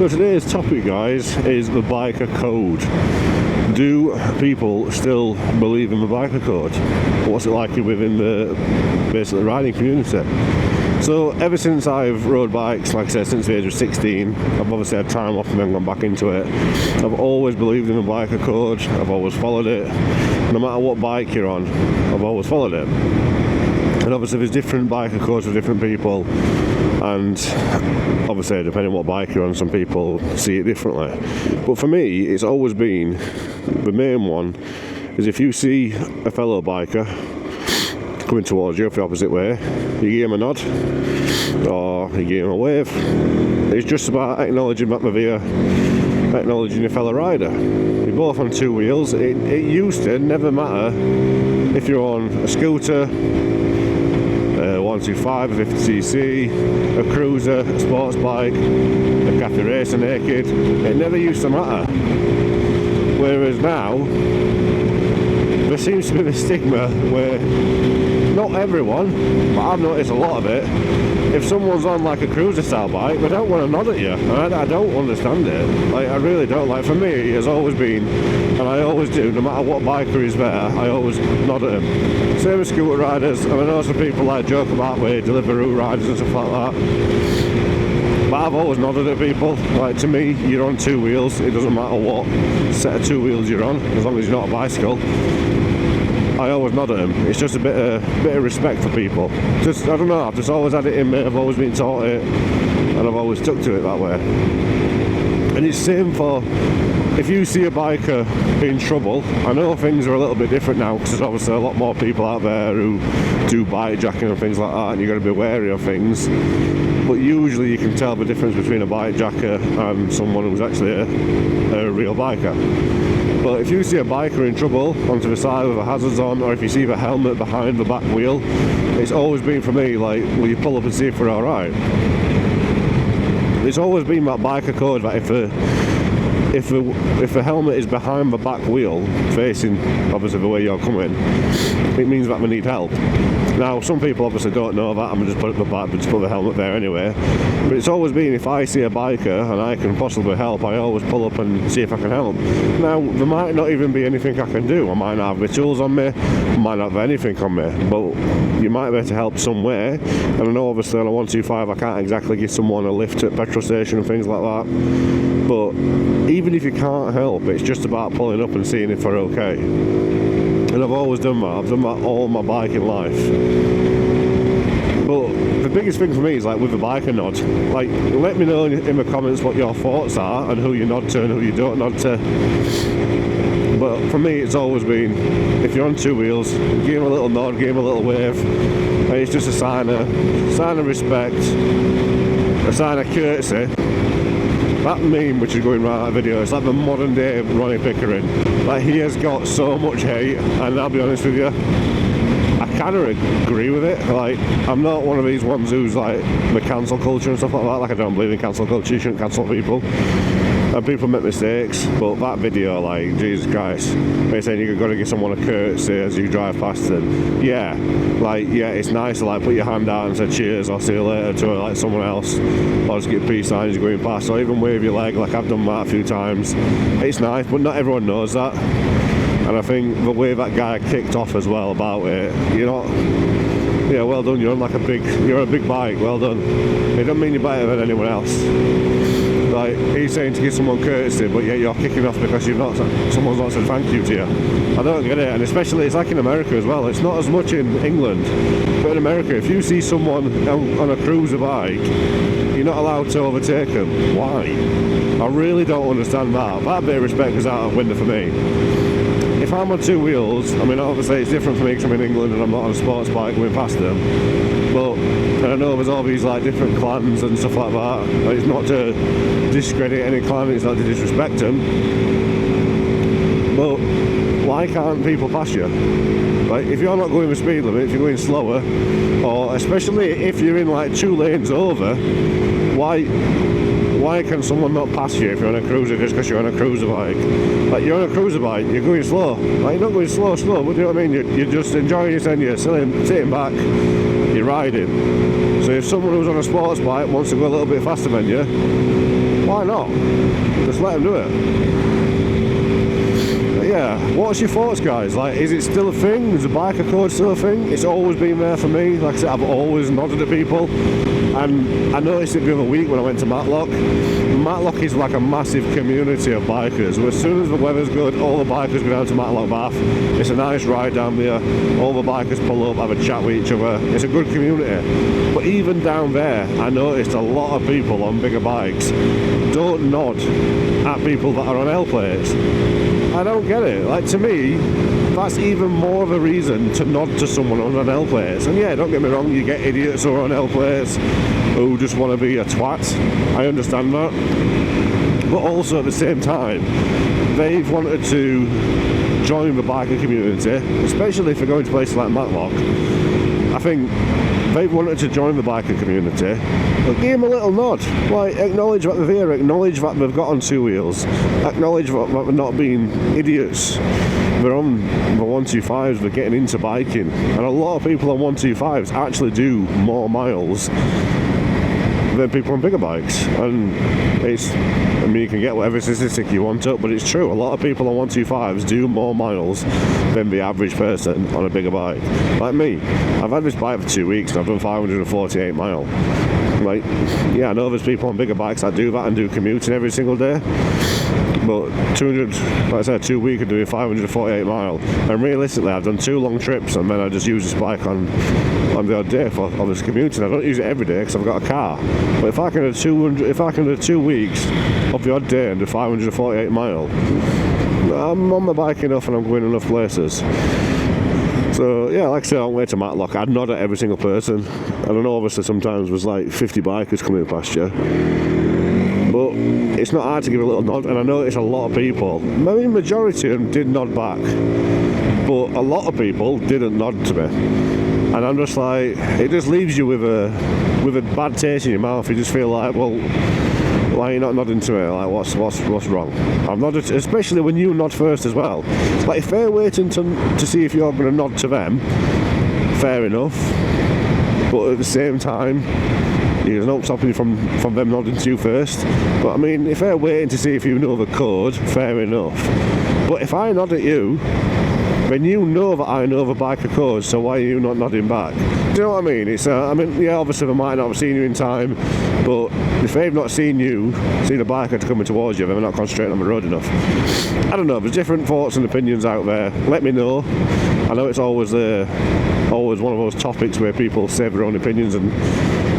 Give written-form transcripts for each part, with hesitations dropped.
So today's topic, guys, is the biker code. Do people still believe in the biker code? What's it like within the basically riding community? So ever since I've rode bikes, like I said, since the age of 16, I've obviously had time off and then gone back into it. I've always believed in the biker code. I've always followed it. No matter what bike you're on, I've always followed it. And obviously there's different biker codes for different people, and obviously depending on what bike you're on, some people see it differently. But for me, it's always been, the main one is if you see a fellow biker coming towards you the opposite way, you give him a nod or you give him a wave. It's just about acknowledging that they're there, acknowledging your fellow rider. You're both on two wheels. It used to never matter if you're on a scooter, 125, a 50cc, a cruiser, a sports bike, a cafe racer naked. It never used to matter. Whereas now, there seems to be the stigma where, not everyone, but I've noticed a lot of it, if someone's on like a cruiser style bike, they don't want to nod at you. And I don't understand it. Like, I really don't. Like, for me, it has always been, and I always do, no matter what biker is there, I always nod at him. Same with scooter riders, and I know some people like joke about with Deliveroo riders and stuff like that. But I've always nodded at people. Like, to me, you're on two wheels. It doesn't matter what set of two wheels you're on, as long as you're not a bicycle. I always nod at them. It's just a bit of respect for people. Just, I don't know, I've just always had it in me. I've always been taught it, and I've always stuck to it that way. And it's same for, if you see a biker in trouble, I know things are a little bit different now because there's obviously a lot more people out there who do bike jacking and things like that, and you've got to be wary of things. But usually you can tell the difference between a bike jacker and someone who's actually a real biker. But if you see a biker in trouble onto the side with the hazards on, or if you see the helmet behind the back wheel, it's always been for me like, will you pull up and see if we're alright? It's always been that biker code that if the helmet is behind the back wheel, facing obviously the way you're coming, it means that we need help. Now, some people obviously don't know that, and just put the helmet there anyway. But it's always been, if I see a biker and I can possibly help, I always pull up and see if I can help. Now, there might not even be anything I can do. I might not have my tools on me, I might not have anything on me, but you might be able to help somewhere. And I know obviously on a 125 I can't exactly give someone a lift at petrol station and things like that. But even if you can't help, it's just about pulling up and seeing if they're okay. And I've always done that. I've done that all my biking life. But the biggest thing for me is like with the biker nod. Like, let me know in the comments what your thoughts are and who you nod to and who you don't nod to. But for me, it's always been, if you're on two wheels, give him a little nod, give him a little wave. And it's just a sign of respect, a sign of courtesy. That meme which is going around that video, it's like the modern day Ronnie Pickering. Like, he has got so much hate, and I'll be honest with you, I kind of agree with it. Like, I'm not one of these ones who's like the cancel culture and stuff like that. Like, I don't believe in cancel culture. You shouldn't cancel people. And people make mistakes, but that video, like, Jesus Christ, they're saying you've got to give someone a courtesy as you drive past them. Yeah, like, yeah, it's nice to like put your hand out and say cheers or see you later to like someone else, or just get peace signs going past, or even wave your leg. Like, I've done that a few times. It's nice, but not everyone knows that. And I think the way that guy kicked off as well about it, you're not, yeah, well done, you're on like you're on a big bike, well done. It doesn't mean you're better than anyone else. Like, he's saying to give someone courtesy, but yet you're kicking off because someone's not said thank you to you. I don't get it, and especially it's like in America as well. It's not as much in England, but in America, if you see someone on a cruiser bike, you're not allowed to overtake them. Why? I really don't understand that. That bit of respect is out of window for me. If I'm on two wheels, I mean, obviously it's different for me because I'm in England and I'm not on a sports bike going past them. But, and I know there's all these like different clans and stuff like that. And it's not to discredit any clan, it's not to disrespect them. But why can't people pass you? Like, if you're not going the speed limit, if you're going slower, or especially if you're in like two lanes over, why can someone not pass you if you're on a cruiser just because you're on a cruiser bike? Like, you're on a cruiser bike, you're going slow. Like, you're not going slow, but you know what I mean? You're just enjoying yourself, you're sitting back, you're riding. So if someone who's on a sports bike wants to go a little bit faster than you, Why not? Just let them do it. Yeah, what's your thoughts, guys? Like, is it still a thing? Is the biker code still a thing? It's always been there for me. Like I said, I've always nodded at people, and I noticed it the other week when I went to Matlock. Matlock is like a massive community of bikers. As soon as the weather's good, all the bikers go down to Matlock Bath. It's a nice ride down there. All the bikers pull up, have a chat with each other. It's a good community. But even down there, I noticed a lot of people on bigger bikes don't nod at people that are on L plates. I don't get it. Like, to me, that's even more of a reason to nod to someone on an L plates. And yeah, don't get me wrong, you get idiots who are on L plates who just want to be a twat. I understand that. But also at the same time, they've wanted to join the biker community, especially if they're going to places like Matlock. I think they've wanted to join the biker community, but give them a little nod. Like, acknowledge that they're there, acknowledge that they've got on two wheels, acknowledge that they're not being idiots. They're on the 125s, they're getting into biking, and a lot of people on 125s actually do more miles than people on bigger bikes. And it's, I mean, you can get whatever statistic you want up, but it's true. A lot of people on 125s do more miles than the average person on a bigger bike. Like me, I've had this bike for 2 weeks and I've done 548 mile. Like, yeah, I know there's people on bigger bikes that do that and do commuting every single day, but 200, like I said, 2 weeks of doing 548 mile, and realistically I've done 2 long trips and then I just use this bike on the odd day for this commuting. I don't use it every day because I've got a car, but if I can do 2 weeks of the odd day and do 548 mile, I'm on my bike enough and I'm going enough places. So yeah, like I said, on the way to Matlock, I'd nod at every single person. I don't know, obviously sometimes there's like 50 bikers coming past you, but it's not hard to give a little nod, and I know it's a lot of people. Maybe the majority of them did nod back, but a lot of people didn't nod to me, and I'm just like, it just leaves you with a bad taste in your mouth. You just feel like, well, why are you not nodding to me? Like, what's wrong? I've nodded, especially when you nod first as well. It's like, if they're waiting to see if you're going to nod to them, fair enough, but at the same time, there's no stopping you from them nodding to you first. But I mean, if they're waiting to see if you know the code, fair enough. But if I nod at you, then you know that I know the biker code, so why are you not nodding back? Do you know what I mean? It's I mean, yeah, obviously they might not have seen you in time, but if they've not seen a biker coming towards you, then they're not concentrating on the road enough. I don't know, there's different thoughts and opinions out there. Let me know. I know it's always one of those topics where people say their own opinions, and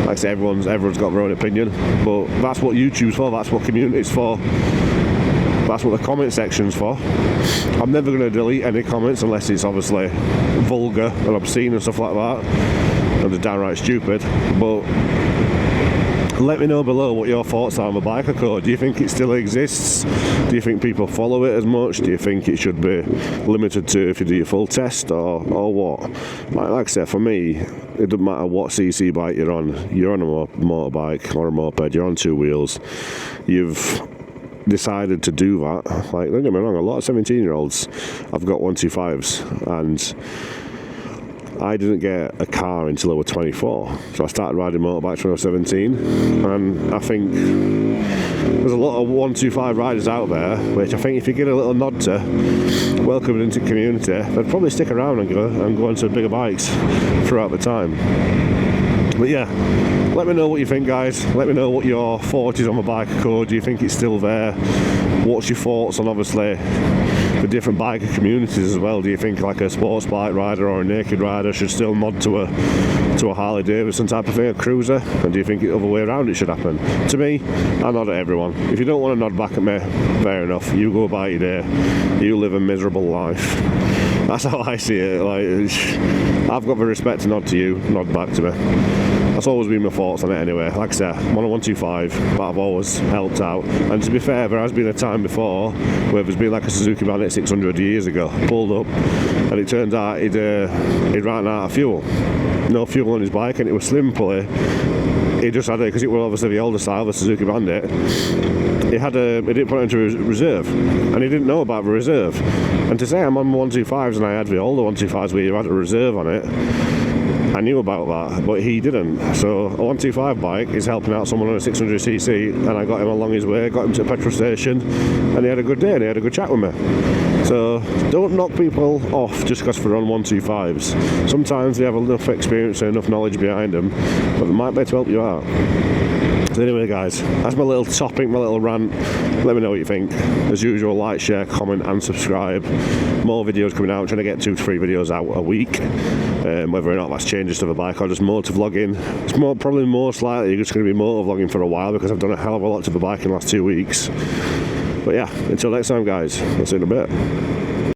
like I say, everyone's got their own opinion, but that's what YouTube's for, that's what community's for. That's what the comment section's for. I'm never going to delete any comments unless it's obviously vulgar and obscene and stuff like that, and they're downright stupid. But let me know below what your thoughts are on the biker code. Do you think it still exists? Do you think people follow it as much? Do you think it should be limited to if you do your full test, or what? Like I said, for me, it doesn't matter what CC bike you're on. You're on a motorbike or a moped, you're on 2 wheels, you've decided to do that. Like, don't get me wrong, a lot of 17-year-olds have got 125s, and I didn't get a car until I was 24, so I started riding motorbikes when I was 17, and I think there's a lot of 125 riders out there which I think if you get a little nod to, welcome into the community, they'd probably stick around and go into bigger bikes throughout the time. But yeah, let me know what you think, guys. Let me know what your thought is on the biker code. Do you think it's still there? What's your thoughts on, obviously, the different biker communities as well? Do you think like a sports bike rider or a naked rider should still nod to a Harley Davidson type of thing, a cruiser? And do you think the other way around it should happen? To me, I nod at everyone. If you don't want to nod back at me, fair enough. You go about your day. You live a miserable life. That's how I see it. Like, I've got the respect to nod to you, nod back to me. That's always been my thoughts on it anyway. Like I said, I'm on a 125, but I've always helped out. And to be fair, there has been a time before where there's been like a Suzuki Bandit 600 years ago, pulled up, and it turned out he'd ran out of fuel. No fuel on his bike, and it was simply, he just had it, because it was obviously the older style, the Suzuki Bandit. He didn't put it into reserve, and he didn't know about the reserve. And to say I'm on 125s and I had the older 125s where you had a reserve on it, I knew about that, but he didn't. So a 125 bike is helping out someone on a 600cc, and I got him along his way, got him to a petrol station, and he had a good day and he had a good chat with me. So don't knock people off just because they're on 125s. Sometimes they have enough experience and enough knowledge behind them, but they might be able to help you out. So anyway guys, that's my little topic, my little rant. Let me know what you think. As usual, like, share, comment and subscribe. More videos coming out. I'm trying to get 2 to 3 videos out a week. Whether or not that's changes to the bike or just motor vlogging. It's probably most likely just going to be motor vlogging for a while because I've done a hell of a lot to the bike in the last 2 weeks. But yeah, until next time guys, I'll see you in a bit.